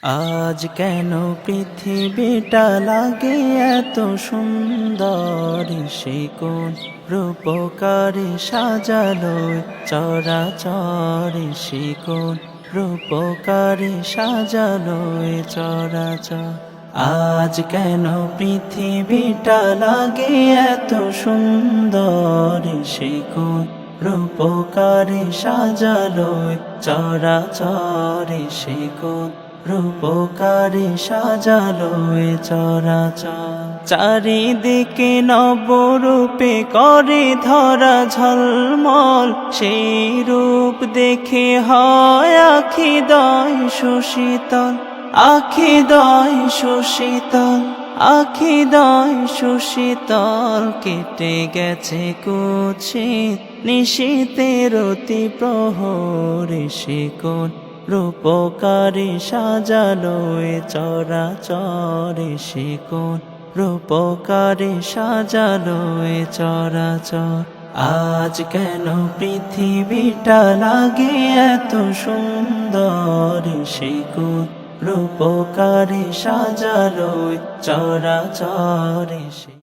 আজ কেন পৃথিবীটা লাগে এত সুন্দর, সে কোন রূপকারে সাজালো চরাচর, সে কোন রূপকারে সাজালো চরাচর। আজ কেন পৃথিবীটা লাগে এত সুন্দর, সে কোন রূপকারে সাজালো চরাচর, সে কোন রূপকারে সাজালো চরাচর। চারিদিকে নবরূপে করে ধরা ঝলমল, সেই রূপ দেখে হয় আখিদয় সুশীতল, আখিদয় সুশীতল, আখিদয় সুশীতল। কেটে গেছে কুৎসিত নিশীথের অতি প্রহরে, সে কোন রূপকারে সাজালো চরাচর, সে কোন রূপকারে সাজালো চরাচর। আজ কেন পৃথিবীটা লাগে এত সুন্দর, সে কোন রূপকারে সাজালো চরাচর।